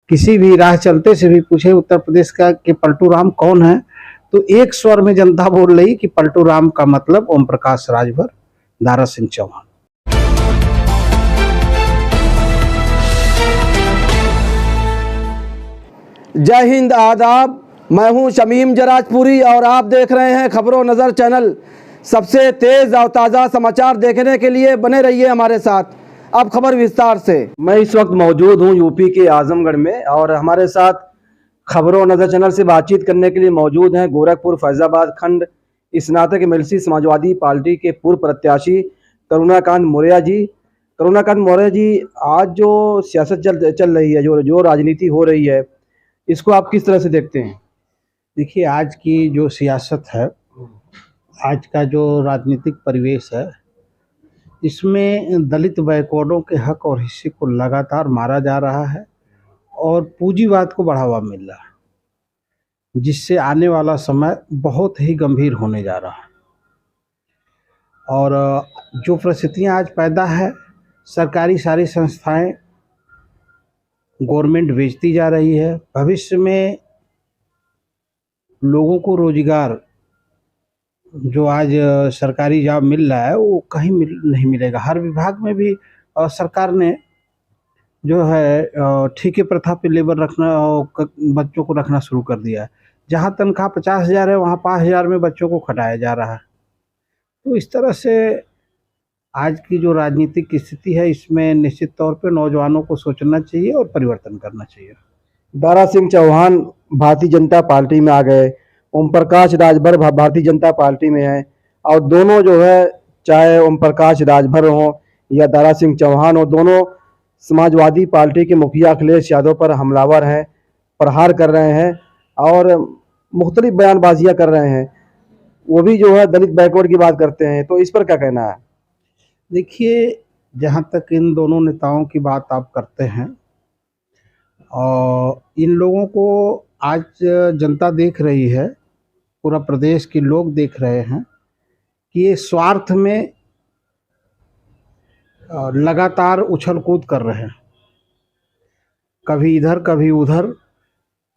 किसी भी राह चलते से भी पूछे उत्तर प्रदेश का कि पलटू राम कौन है, तो एक स्वर में जनता बोल रही कि पलटू राम का मतलब ओम प्रकाश राजभर, दारा सिंह चौहान। जय हिंद, आदाब। मैं हूं शमीम जराजपुरी और आप देख रहे हैं खबरों नज़र चैनल। सबसे तेज़ और ताज़ा समाचार देखने के लिए बने रहिए हमारे साथ। अब खबर विस्तार से। मैं इस वक्त मौजूद हूं यूपी के आजमगढ़ में और हमारे साथ खबरों नज़र चैनल से बातचीत करने के लिए मौजूद हैं गोरखपुर फैजाबाद खंड स्नातक एमएलसी समाजवादी पार्टी के पूर्व प्रत्याशी करुणाकांत मौर्य जी। करुणाकांत मौर्य जी, आज जो सियासत चल रही है, जो राजनीति हो रही है, इसको आप किस तरह से देखते हैं? देखिए, आज की जो सियासत है, आज का जो राजनीतिक परिवेश है, इसमें दलित बैकवर्डों के हक और हिस्से को लगातार मारा जा रहा है और पूंजीवाद को बढ़ावा मिल रहा है, जिससे आने वाला समय बहुत ही गंभीर होने जा रहा है। और जो परिस्थितियां आज पैदा है, सरकारी सारी संस्थाएं गवर्नमेंट बेचती जा रही है। भविष्य में लोगों को रोजगार जो आज सरकारी जॉब मिल रहा है, वो कहीं नहीं मिलेगा। हर विभाग में भी सरकार ने जो है ठीके प्रथा पे लेबर रखना और बच्चों को रखना शुरू कर दिया है। जहाँ तनख्वाह 50,000 है, वहाँ 5,000 में बच्चों को खटाया जा रहा है। तो इस तरह से आज की जो राजनीतिक स्थिति है, इसमें निश्चित तौर पे नौजवानों को सोचना चाहिए और परिवर्तन करना चाहिए। दारा सिंह चौहान भारतीय जनता पार्टी में आ गए, ओम प्रकाश राजभर भारतीय जनता पार्टी में है, और दोनों जो है, चाहे ओम प्रकाश राजभर हो या दारा सिंह चौहान हो, दोनों समाजवादी पार्टी के मुखिया अखिलेश यादव पर हमलावर हैं, प्रहार कर रहे हैं और मुख्तलिफ बयानबाजियां कर रहे हैं। वो भी जो है दलित बैकवर्ड की बात करते हैं, तो इस पर क्या कहना है? देखिए, जहाँ तक इन दोनों नेताओं की बात आप करते हैं, और इन लोगों को आज जनता देख रही है, पूरा प्रदेश के लोग देख रहे हैं कि ये स्वार्थ में लगातार उछल कूद कर रहे हैं, कभी इधर कभी उधर।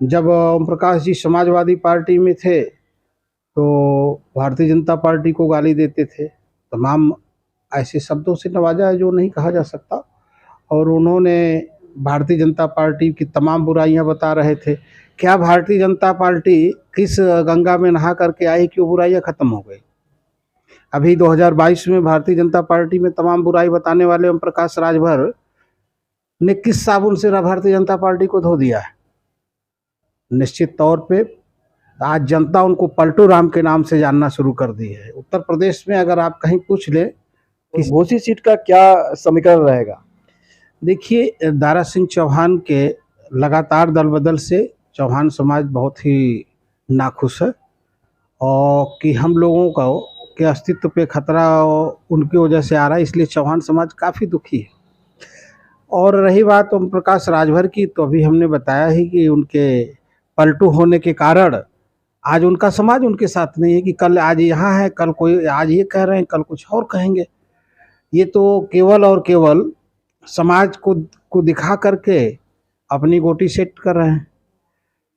जब ओम प्रकाश जी समाजवादी पार्टी में थे तो भारतीय जनता पार्टी को गाली देते थे, तमाम ऐसे शब्दों से नवाजा है जो नहीं कहा जा सकता, और उन्होंने भारतीय जनता पार्टी की तमाम बुराइयां बता रहे थे। क्या भारतीय जनता पार्टी किस गंगा में नहा करके आई कि वो बुराइयां खत्म हो गई? अभी 2022 में भारतीय जनता पार्टी में तमाम बुराई बताने वाले ओम प्रकाश राजभर ने किस साबुन से भारतीय जनता पार्टी को धो दिया है? निश्चित तौर पे आज जनता उनको पलटू राम के नाम से जानना शुरू कर दी है। उत्तर प्रदेश में अगर आप कहीं पूछ ले इस घोसी सीट का क्या समीकरण रहेगा? देखिए, दारा सिंह चौहान के लगातार दल बदल से चौहान समाज बहुत ही नाखुश है, और कि हम लोगों का के अस्तित्व पे खतरा उनकी वजह से आ रहा है, इसलिए चौहान समाज काफ़ी दुखी है। और रही बात ओम प्रकाश राजभर की, तो अभी हमने बताया ही कि उनके पलटू होने के कारण आज उनका समाज उनके साथ नहीं है, कि कल आज यहाँ है, कल कोई आज ये कह रहे हैं, कल कुछ और कहेंगे। ये तो केवल और केवल समाज को दिखा करके अपनी गोटी सेट कर रहे हैं।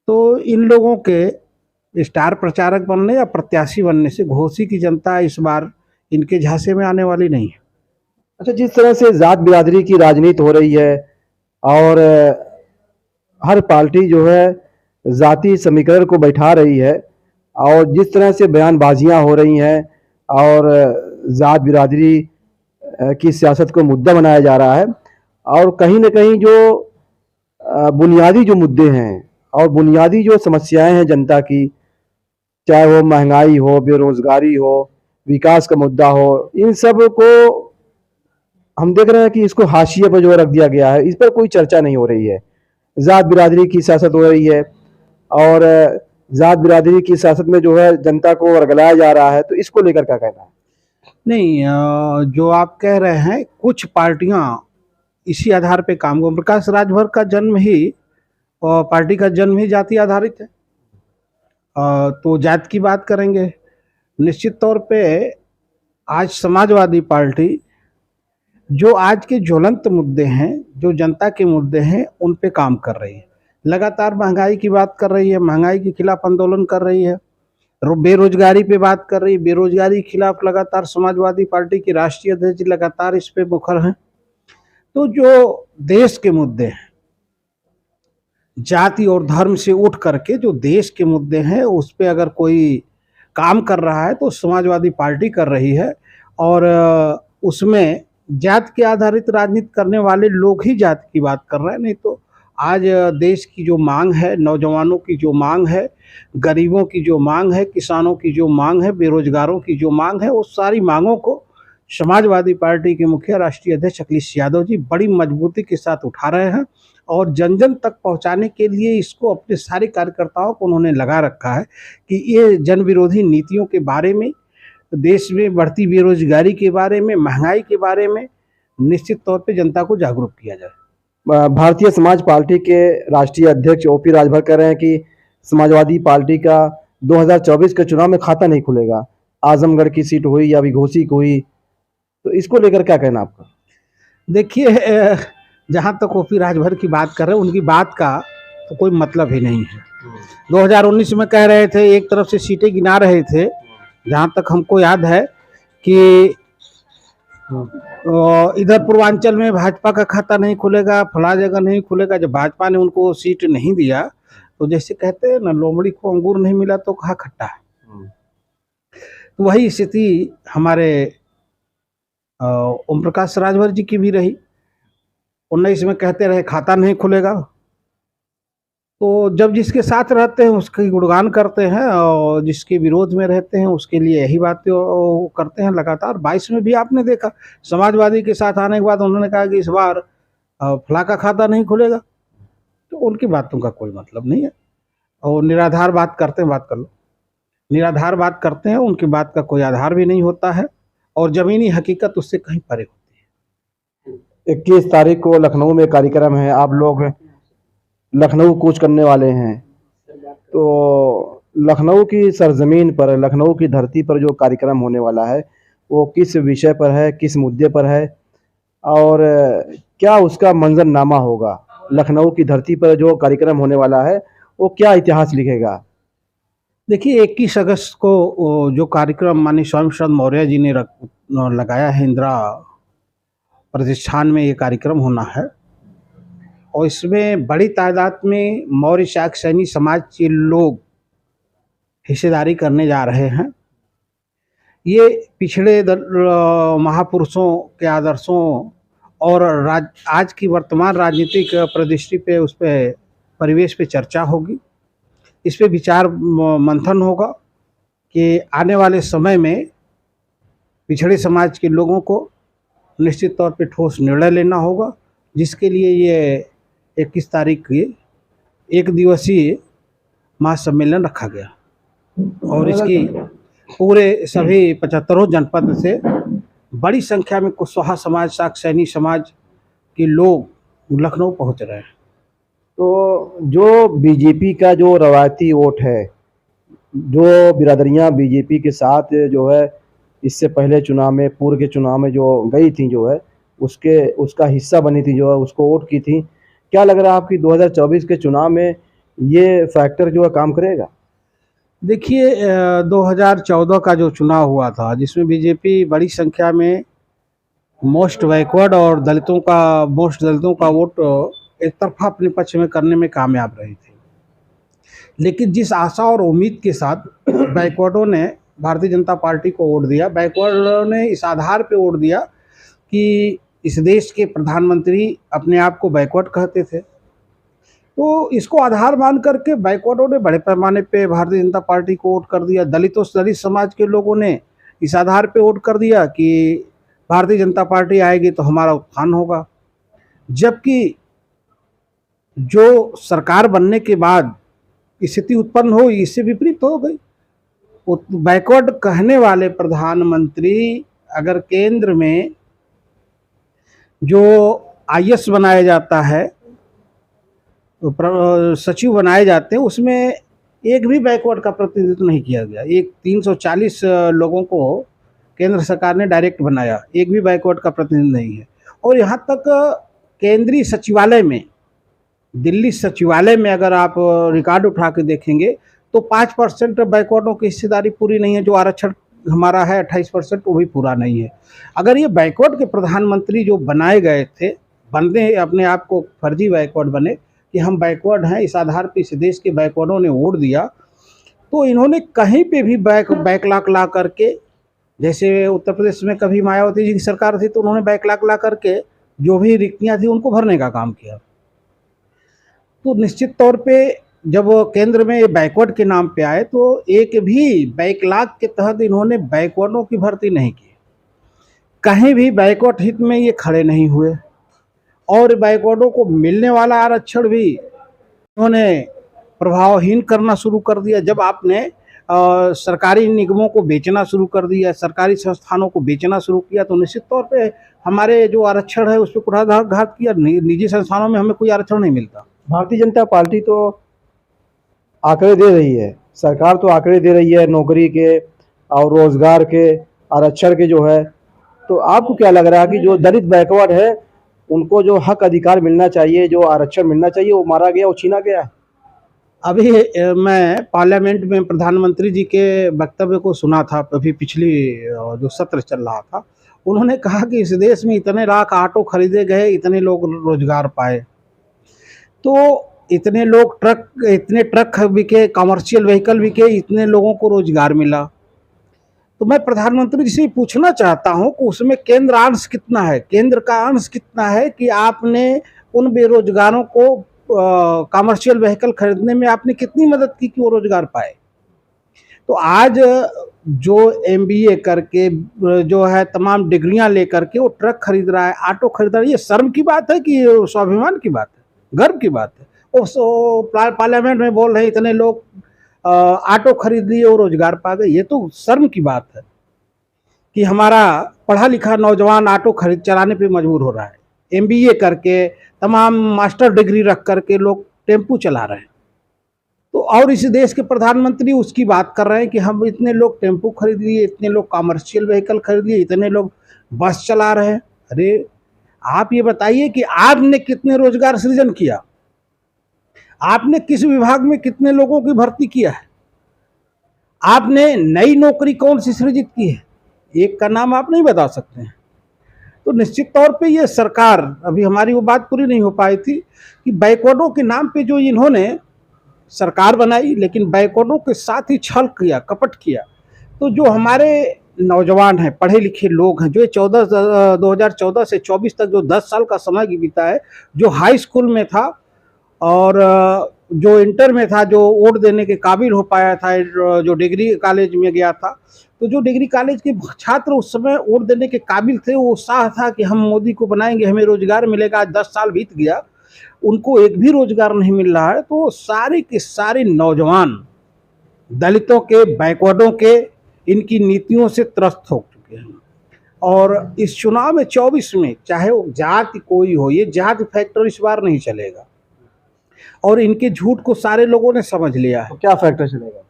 तो इन लोगों के स्टार प्रचारक बनने या प्रत्याशी बनने से घोसी की जनता इस बार इनके झांसे में आने वाली नहीं है। अच्छा, जिस तरह से जात बिरादरी की राजनीति हो रही है और हर पार्टी जो है जाति समीकरण को बैठा रही है, और जिस तरह से बयानबाजियां हो रही हैं और जात बिरादरी की सियासत को मुद्दा बनाया जा रहा है, और कहीं ना कहीं जो बुनियादी जो मुद्दे हैं और बुनियादी जो समस्याएं हैं जनता की, चाहे वो महंगाई हो, बेरोजगारी हो, विकास का मुद्दा हो, इन सब को हम देख रहे हैं कि इसको हाशिए पर जो रख दिया गया है। इस पर कोई चर्चा नहीं हो रही है। जात बिरादरी की सियासत हो रही है और जात बिरादरी की सियासत में जो है जनता को वर्गलाया जा रहा है, तो इसको लेकर क्या कहना है? नहीं, जो आप कह रहे हैं, कुछ पार्टियां इसी आधार पे काम। ओम प्रकाश राजभर का जन्म ही और पार्टी का जन्म ही जाति आधारित है। तो जात की बात करेंगे, निश्चित तौर पे आज समाजवादी पार्टी जो आज के ज्वलंत मुद्दे हैं, जो जनता के मुद्दे हैं, उन पे काम कर रही है। लगातार महंगाई की बात कर रही है, महंगाई के खिलाफ आंदोलन कर रही है, बेरोजगारी पे बात कर रही है, बेरोजगारी के खिलाफ लगातार समाजवादी पार्टी के राष्ट्रीय अध्यक्ष लगातार इस पे मुखर हैं। तो जो देश के मुद्दे हैं, जाति और धर्म से उठ करके जो देश के मुद्दे हैं उस पे अगर कोई काम कर रहा है तो समाजवादी पार्टी कर रही है। और उसमें जात के आधारित राजनीति करने वाले लोग ही जात की बात कर रहे हैं, नहीं तो आज देश की जो मांग है, नौजवानों की जो मांग है, गरीबों की जो मांग है, किसानों की जो मांग है, बेरोजगारों की जो मांग है, उस सारी मांगों को समाजवादी पार्टी के मुखिया राष्ट्रीय अध्यक्ष अखिलेश यादव जी बड़ी मजबूती के साथ उठा रहे हैं और जन जन तक पहुंचाने के लिए इसको अपने सारे कार्यकर्ताओं को उन्होंने लगा रखा है कि ये जन विरोधी नीतियों के बारे में, देश में बढ़ती बेरोजगारी के बारे में, महंगाई के बारे में निश्चित तौर पे जनता को जागरूक किया जाए। भारतीय समाज पार्टी के राष्ट्रीय अध्यक्ष ओपी राजभर कह रहे हैं कि समाजवादी पार्टी का 2024 के चुनाव में खाता नहीं खुलेगा। आजमगढ़ की सीट हुई या घोसी की हुई, तो इसको लेकर क्या कहना आपका? देखिए, जहाँ तक ओपी राजभर की बात कर रहे हैं, उनकी बात का तो कोई मतलब ही नहीं है। 2019 में कह रहे थे, एक तरफ से सीटें गिना रहे थे, जहाँ तक हमको याद है कि इधर पूर्वांचल में भाजपा का खाता नहीं खुलेगा, फला जगह नहीं खुलेगा। जब भाजपा ने उनको सीट नहीं दिया तो जैसे कहते हैं ना, लोमड़ी को अंगूर नहीं मिला तो कहा खट्टा। तो वही स्थिति हमारे ओम प्रकाश राजभर जी की भी रही। 19 में कहते रहे खाता नहीं खुलेगा, तो जब जिसके साथ रहते हैं उसकी गुणगान करते हैं और जिसके विरोध में रहते हैं उसके लिए यही बातें करते हैं लगातार। 22 में भी आपने देखा, समाजवादी के साथ आने के बाद उन्होंने कहा कि इस बार फला का खाता नहीं खुलेगा। तो उनकी बातों का कोई मतलब नहीं है और निराधार बात करते हैं, बात कर लो, निराधार बात करते हैं, उनकी बात का कोई आधार भी नहीं होता है और ज़मीनी हकीकत उससे कहीं परे होती है। 21 तारीख को लखनऊ में कार्यक्रम है, आप लोग लखनऊ कूच करने वाले हैं, तो लखनऊ की सरजमीन पर, लखनऊ की धरती पर जो कार्यक्रम होने वाला है वो किस विषय पर है, किस मुद्दे पर है और क्या उसका मंजरनामा होगा? लखनऊ की धरती पर जो कार्यक्रम होने वाला है वो क्या इतिहास लिखेगा? देखिए, 21 अगस्त को जो कार्यक्रम माननीय स्वयं मौर्य जी ने लगाया है, इंदिरा प्रतिष्ठान में ये कार्यक्रम होना है और इसमें बड़ी तादाद में मौर्य शाक सैनी समाज के लोग हिस्सेदारी करने जा रहे हैं। ये पिछड़े महापुरुषों के आदर्शों और आज की वर्तमान राजनीतिक परिदृष्टि पे, उस पे परिवेश पे चर्चा होगी, इस पे विचार मंथन होगा कि आने वाले समय में पिछड़े समाज के लोगों को निश्चित तौर पे ठोस निर्णय लेना होगा, जिसके लिए ये 21 तारीख की एक दिवसीय महासम्मेलन रखा गया और इसकी पूरे सभी 75 जनपद से बड़ी संख्या में कुशवाहा समाज, शाक सैनी समाज के लोग लखनऊ पहुंच रहे हैं। तो जो बीजेपी का जो रवायती वोट है, जो बिरादरियां बीजेपी के साथ जो है इससे पहले चुनाव में, पूर्व के चुनाव में जो गई थी, जो है उसका हिस्सा बनी थी, जो है उसको वोट की थी, क्या लग रहा है आपकी 2024 के चुनाव में ये फैक्टर जो है काम करेगा? देखिए, 2014 का जो चुनाव हुआ था जिसमें बीजेपी बड़ी संख्या में मोस्ट बैकवर्ड और दलितों का वोट एक तरफा अपने पक्ष में करने में कामयाब रही थी, लेकिन जिस आशा और उम्मीद के साथ बैकवर्डों ने भारतीय जनता पार्टी को वोट दिया, बैकवर्डों ने इस आधार पे वोट दिया कि इस देश के प्रधानमंत्री अपने आप को बैकवर्ड कहते थे, तो इसको आधार मान करके बैकवर्डों ने बड़े पैमाने पे भारतीय जनता पार्टी को वोट कर दिया। दलित समाज के लोगों ने इस आधार पे वोट कर दिया कि भारतीय जनता पार्टी आएगी तो हमारा उत्थान होगा, जबकि जो सरकार बनने के बाद स्थिति उत्पन्न हुई इससे विपरीत हो गई। बैकवर्ड कहने वाले प्रधानमंत्री अगर केंद्र में जो आईएएस बनाया जाता है, सचिव बनाए जाते हैं, उसमें एक भी बैकवर्ड का प्रतिनिधित्व नहीं किया गया। एक 340 लोगों को केंद्र सरकार ने डायरेक्ट बनाया, एक भी बैकवर्ड का प्रतिनिधि नहीं है। और यहाँ तक केंद्रीय सचिवालय में दिल्ली सचिवालय में अगर आप रिकॉर्ड उठा के देखेंगे तो 5% बैकवर्डों की हिस्सेदारी पूरी नहीं है। जो आरक्षण हमारा है 28%, वो भी पूरा नहीं है। अगर ये बैकवर्ड के प्रधानमंत्री जो बनाए गए थे, बनने अपने आप को फर्जी बैकवर्ड बने कि हम बैकवर्ड हैं, इस आधार पर इस देश के बैकवर्डों ने वोट दिया, तो इन्होंने कहीं पे भी बैकलॉग ला करके, जैसे उत्तर प्रदेश में कभी मायावती जी की सरकार थी तो उन्होंने बैकलॉग ला करके जो भी रिक्तियाँ थी उनको भरने का काम किया। तो निश्चित तौर पे जब केंद्र में ये बैकवर्ड के नाम पे आए तो एक भी बैकलॉग के तहत इन्होंने बैकवर्डों की भर्ती नहीं की, कहीं भी बैकवर्ड हित में ये खड़े नहीं हुए, और बैकवर्डों को मिलने वाला आरक्षण भी इन्होंने प्रभावहीन करना शुरू कर दिया। जब आपने सरकारी निगमों को बेचना शुरू कर दिया, सरकारी संस्थानों को बेचना शुरू किया, तो निश्चित तौर पे हमारे जो आरक्षण है उस पर कुठाराघात किया। निजी संस्थानों में हमें कोई आरक्षण नहीं मिलता। भारतीय जनता पार्टी तो आंकड़े दे रही है, सरकार तो आंकड़े दे रही है नौकरी के और रोजगार के, आरक्षण के जो है, तो आपको क्या लग रहा है कि जो दलित बैकवर्ड है उनको जो हक अधिकार मिलना चाहिए, जो आरक्षण मिलना चाहिए, वो मारा गया, वो छीना गया है? अभी मैं पार्लियामेंट में प्रधानमंत्री जी के वक्तव्य को सुना था, अभी पिछली जो सत्र चल रहा था, उन्होंने कहा कि इस देश में इतने लाख ऑटो खरीदे गए, इतने लोग रोजगार पाए, तो इतने ट्रक बिके, कमर्शियल व्हीकल बिके, इतने लोगों को रोजगार मिला। तो मैं प्रधानमंत्री जी से पूछना चाहता हूं कि उसमें केंद्र अंश कितना है, केंद्र का अंश कितना है कि आपने उन बेरोजगारों को कमर्शियल व्हीकल खरीदने में आपने कितनी मदद की कि वो रोजगार पाए। तो आज जो MBA करके जो है तमाम डिग्रियां लेकर के वो ट्रक खरीद रहा है, ऑटो खरीद रहा है, ये शर्म की बात है कि स्वाभिमान की बात है, गर्व की बात है? वो पार्लियामेंट में बोल रहे हैं इतने लोग ऑटो खरीद लिए और रोजगार पा गए। ये तो शर्म की बात है कि हमारा पढ़ा लिखा नौजवान ऑटो खरीद चलाने पे मजबूर हो रहा है। MBA करके तमाम मास्टर डिग्री रख करके लोग टेम्पू चला रहे हैं, तो और इस देश के प्रधानमंत्री उसकी बात कर रहे हैं कि हम इतने लोग टेम्पू खरीद लिए, इतने लोग कमर्शियल व्हीकल खरीद लिए, इतने लोग बस चला रहे हैं। अरे आप ये बताइए कि आपने कितने रोजगार सृजन किया, आपने किस विभाग में कितने लोगों की भर्ती किया है, आपने नई नौकरी कौन सी सृजित की है, एक का नाम आप नहीं बता सकते हैं। तो निश्चित तौर पे ये सरकार, अभी हमारी वो बात पूरी नहीं हो पाई थी कि बैकवर्डों के नाम पे जो इन्होंने सरकार बनाई, लेकिन बैकवर्डों के साथ ही छल किया, कपट किया। तो जो हमारे नौजवान हैं, पढ़े लिखे लोग हैं, जो 2014 से 24 तक जो 10 साल का समय बीता है, जो हाई स्कूल में था और जो इंटर में था, जो वोट देने के काबिल हो पाया था, जो डिग्री कॉलेज में गया था, तो जो डिग्री कॉलेज के छात्र उस समय वोट देने के काबिल थे, वो उत्साह था कि हम मोदी को बनाएंगे, हमें रोजगार मिलेगा। आज 10 साल बीत गया, उनको एक भी रोजगार नहीं मिल रहा है। तो सारे के सारे नौजवान दलितों के, बैकवर्डों के, इनकी नीतियों से त्रस्त हो चुके हैं। और इस चुनाव में 24 में चाहे वो जाति कोई हो, ये जाति फैक्टर इस बार नहीं चलेगा, और इनके झूठ को सारे लोगों ने समझ लिया है। तो क्या फैक्टर चलेगा?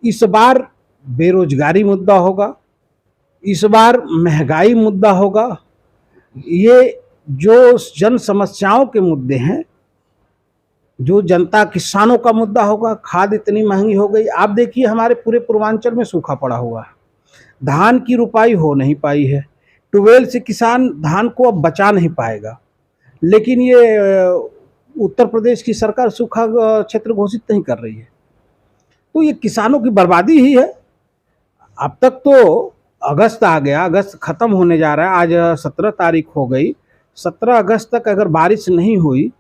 इस बार बेरोजगारी मुद्दा होगा, इस बार महंगाई मुद्दा होगा, ये जो जन समस्याओं के मुद्दे हैं, जो जनता किसानों का मुद्दा होगा। खाद इतनी महंगी हो गई, आप देखिए हमारे पूरे पूर्वांचल में सूखा पड़ा हुआ है, धान की रुपाई हो नहीं पाई है, ट्यूबवेल से किसान धान को अब बचा नहीं पाएगा। लेकिन ये उत्तर प्रदेश की सरकार सूखा क्षेत्र घोषित नहीं कर रही है, तो ये किसानों की बर्बादी ही है। अब तक तो अगस्त आ गया, अगस्त खत्म होने जा रहा है, आज 17 तारीख हो गई। 17 अगस्त तक अगर बारिश नहीं हुई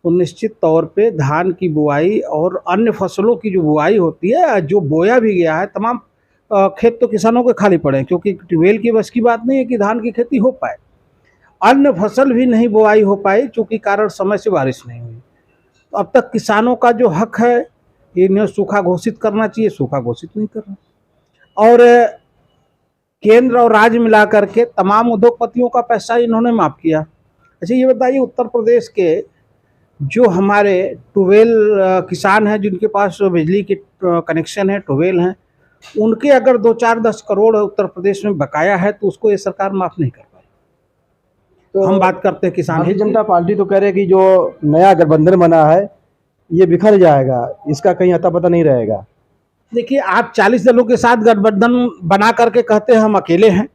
तो निश्चित तौर पे धान की बुआई और अन्य फसलों की जो बुआई होती है, जो बोया भी गया है, तमाम खेत तो किसानों के खाली पड़े हैं, क्योंकि ट्यूबवेल की बस की बात नहीं है कि धान की खेती हो पाए। अन्य फसल भी नहीं बुआई हो पाई चूँकि कारण समय से बारिश नहीं हुई। तो अब तक किसानों का जो हक है, इन्हें सूखा घोषित करना चाहिए, सूखा घोषित नहीं कर रहा। और केंद्र और राज्य मिला करके तमाम उद्योगपतियों का पैसा इन्होंने माफ़ किया। अच्छा ये बताइए, उत्तर प्रदेश के जो हमारे ट्यूबवेल किसान हैं, जिनके पास बिजली के कनेक्शन है, ट्यूबवेल हैं, उनके अगर 2-4-10 करोड़ उत्तर प्रदेश में बकाया है तो उसको ये सरकार माफ़ नहीं कर पाई। तो हम बात करते हैं किसान भारतीय हित की। जनता पार्टी तो कह रहे हैं कि जो नया गठबंधन बना है ये बिखर जाएगा, इसका कहीं अता पता नहीं रहेगा। देखिए, आप 40 दलों के साथ गठबंधन बना करके कहते हैं हम अकेले हैं।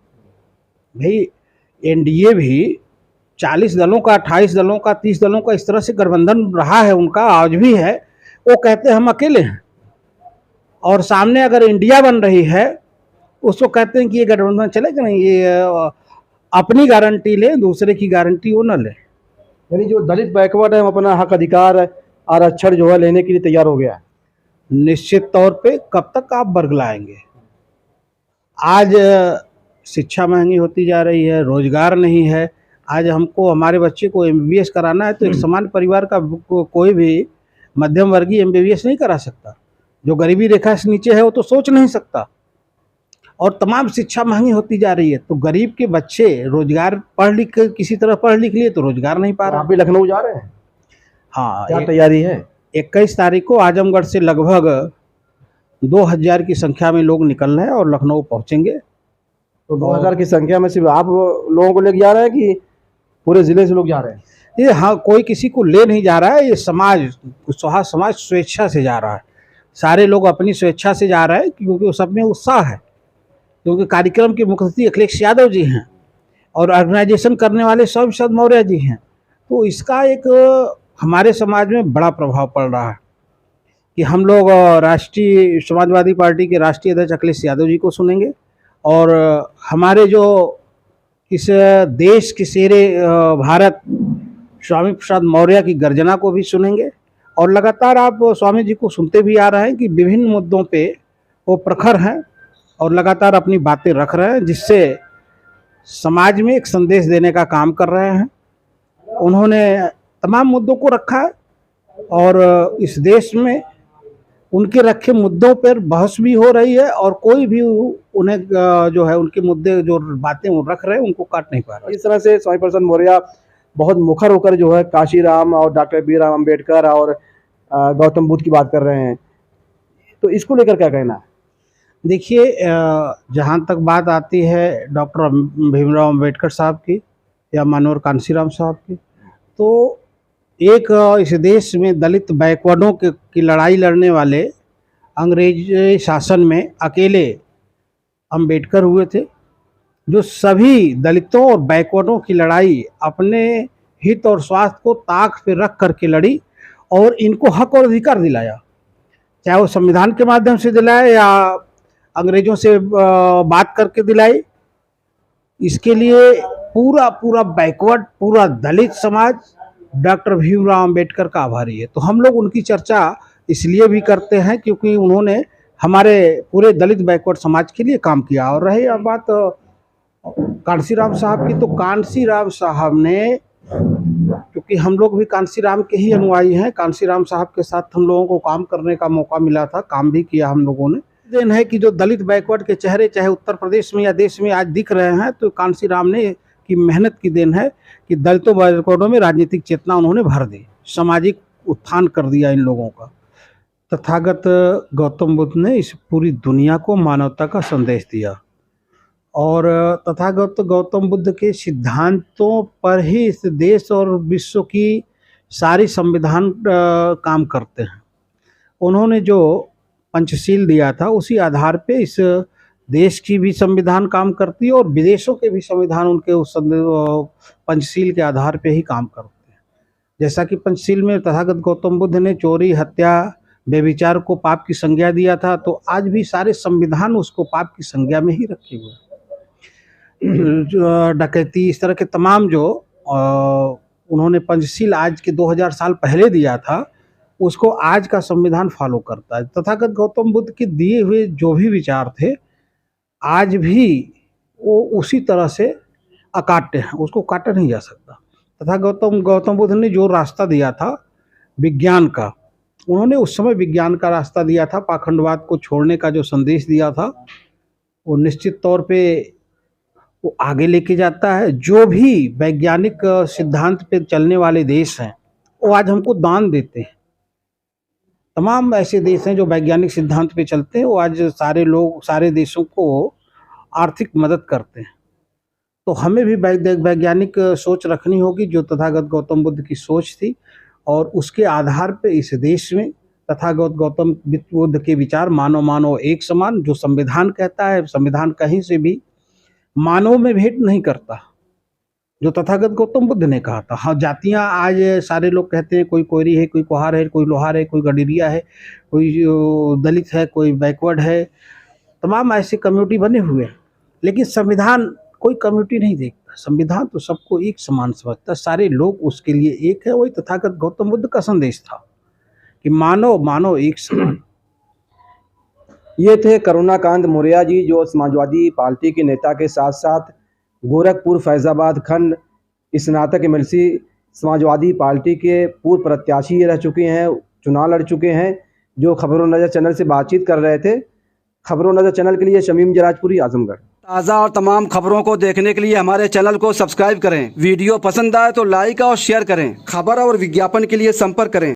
भाई, एनडीए भी 40 दलों का, 28 दलों का, 30 दलों का इस तरह से गठबंधन रहा है उनका, आज भी है। वो कहते हैं हम अकेले हैं, और सामने अगर इंडिया बन रही है उसको कहते हैं कि ये गठबंधन चलेगा नहीं, ये अपनी गारंटी ले, दूसरे की गारंटी वो न ले। यानी जो दलित बैकवर्ड है वो अपना हक अधिकार आरक्षण जो है लेने के लिए तैयार हो गया है। निश्चित तौर पे कब तक आप बरगलाएंगे? आज शिक्षा महंगी होती जा रही है, रोजगार नहीं है। आज हमको, हमारे बच्चे को एमबीबीएस कराना है तो एक सामान्य परिवार का कोई भी मध्यम वर्गीय एमबीबीएस नहीं करा सकता। जो गरीबी रेखा से नीचे है वो तो सोच नहीं सकता। और तमाम शिक्षा महंगी होती जा रही है, तो गरीब के बच्चे रोजगार पढ़ लिख के किसी तरह पढ़ लिख लिए तो रोजगार नहीं पा तो रहा। आप भी लखनऊ जा रहे हैं, हाँ, क्या तैयारी है? 21 तारीख को आजमगढ़ से लगभग 2000 की संख्या में लोग निकल रहे हैं और लखनऊ पहुंचेंगे। तो 2000 की संख्या में सिर्फ आप लोगों को लेके जा रहे हैं कि पूरे जिले से लोग जा रहे हैं? ये, हाँ, कोई किसी को ले नहीं जा रहा है, ये समाज, सुहास समाज स्वेच्छा से जा रहा है। सारे लोग अपनी स्वेच्छा से जा रहे हैं क्योंकि सब में उत्साह है, क्योंकि कार्यक्रम के मुख्यमंत्री अखिलेश यादव जी हैं और ऑर्गेनाइजेशन करने वाले सौम्यप्रसाद मौर्य जी हैं। तो इसका एक हमारे समाज में बड़ा प्रभाव पड़ रहा है कि हम लोग राष्ट्रीय समाजवादी पार्टी के राष्ट्रीय अध्यक्ष अखिलेश यादव जी को सुनेंगे, और हमारे जो इस देश के शेरे भारत स्वामी प्रसाद मौर्य की गर्जना को भी सुनेंगे। और लगातार आप स्वामी जी को सुनते भी आ रहे हैं कि विभिन्न मुद्दों पे वो प्रखर हैं और लगातार अपनी बातें रख रहे हैं, जिससे समाज में एक संदेश देने का काम कर रहे हैं। उन्होंने तमाम मुद्दों को रखा है और इस देश में उनके रखे मुद्दों पर बहस भी हो रही है, और कोई भी उन्हें जो है उनके मुद्दे जो बातें वो रख रहे हैं उनको काट नहीं पा रहा। इस तरह से स्वामी प्रसाद मौर्य बहुत मुखर होकर जो है काशीराम और डॉक्टर बी.आर. अम्बेडकर और गौतम बुद्ध की बात कर रहे हैं, तो इसको लेकर क्या कहना है? देखिए, जहाँ तक बात आती है डॉक्टर भीमराव अम्बेडकर साहब की या मानवर कांशीराम साहब की, तो एक इस देश में दलित बैकवर्डों की लड़ाई लड़ने वाले अंग्रेजी शासन में अकेले अम्बेडकर हुए थे, जो सभी दलितों और बैकवर्डों की लड़ाई अपने हित और स्वार्थ को ताक पे रख करके लड़ी और इनको हक और अधिकार दिलाया, चाहे वो संविधान के माध्यम से दिलाए या अंग्रेजों से बात करके दिलाई। इसके लिए पूरा पूरा बैकवर्ड, पूरा दलित समाज डॉक्टर भीमराव अम्बेडकर का आभारी है। तो हम लोग उनकी चर्चा इसलिए भी करते हैं क्योंकि उन्होंने हमारे पूरे दलित बैकवर्ड समाज के लिए काम किया। और रही अब बात कांशीराम साहब की, तो कांशीराम साहब ने, क्योंकि हम लोग भी कांशीराम के ही अनुयायी हैं, कांशीराम साहब के साथ हम लोगों को काम करने का मौका मिला था, काम भी किया हम लोगों ने। देन है कि जो दलित बैकवर्ड के चेहरे चाहे उत्तर प्रदेश में या देश में आज दिख रहे हैं, तो कांशीराम ने की मेहनत की देन है कि दलितों बैकवर्डों में राजनीतिक चेतना उन्होंने भर दी, सामाजिक उत्थान कर दिया इन लोगों का। तथागत गौतम बुद्ध ने इस पूरी दुनिया को मानवता का संदेश दिया, और तथागत गौतम बुद्ध के सिद्धांतों पर ही इस देश और विश्व की सारी संविधान काम करते हैं। उन्होंने जो पंचशील दिया था उसी आधार पे इस देश की भी संविधान काम करती है और विदेशों के भी संविधान उनके उस पंचशील के आधार पे ही काम करते हैं। जैसा कि पंचशील में तथागत गौतम बुद्ध ने चोरी, हत्या, व्यभिचार को पाप की संज्ञा दिया था, तो आज भी सारे संविधान उसको पाप की संज्ञा में ही रखे हुए हैं। डकैती, इस तरह के तमाम जो उन्होंने पंचशील आज के 2000 साल पहले दिया था, उसको आज का संविधान फॉलो करता है। तथागत गौतम बुद्ध के दिए हुए जो भी विचार थे आज भी वो उसी तरह से अकाट्य हैं, उसको काटा नहीं जा सकता। तथा गौतम बुद्ध ने जो रास्ता दिया था विज्ञान का, उन्होंने उस समय विज्ञान का रास्ता दिया था, पाखंडवाद को छोड़ने का जो संदेश दिया था, वो निश्चित तौर पे वो आगे लेके जाता है। जो भी वैज्ञानिक सिद्धांत पे चलने वाले देश हैं वो आज हमको दान देते हैं। तमाम ऐसे देश हैं जो वैज्ञानिक सिद्धांत पे चलते हैं, वो आज सारे लोग, सारे देशों को आर्थिक मदद करते हैं। तो हमें भी वैज्ञानिक सोच रखनी होगी जो तथागत गौतम बुद्ध की सोच थी, और उसके आधार पे इस देश में तथागत गौतम बुद्ध के विचार मानव मानव एक समान, जो संविधान कहता है, संविधान कहीं से भी मानव में भेद नहीं करता, जो तथागत गौतम बुद्ध ने कहा था। हाँ, जातियां आज सारे लोग कहते हैं, कोई कोयरी है, कोई कुहार है, कोई लोहार है, कोई गडरिया है, कोई दलित है, कोई बैकवर्ड है, तमाम ऐसे कम्युनिटी बने हुए हैं, लेकिन संविधान कोई कम्युनिटी नहीं देखता। संविधान तो सबको एक समान समझता, सारे लोग उसके लिए एक है। वही तथागत गौतम बुद्ध का संदेश था कि मानव मानव एक समान। ये थे करुणाकांत मौर्य जी, जो समाजवादी पार्टी के नेता के साथ साथ गोरखपुर फैज़ाबाद खंड स्नातक एमएलसी समाजवादी पार्टी के पूर्व प्रत्याशी रह चुके हैं, चुनाव लड़ चुके हैं, जो खबरों नज़र चैनल से बातचीत कर रहे थे। खबरों नज़र चैनल के लिए शमीम जराजपुरी, आजमगढ़। ताज़ा और तमाम खबरों को देखने के लिए हमारे चैनल को सब्सक्राइब करें। वीडियो पसंद आए तो लाइक और शेयर करें। खबर और विज्ञापन के लिए संपर्क करें।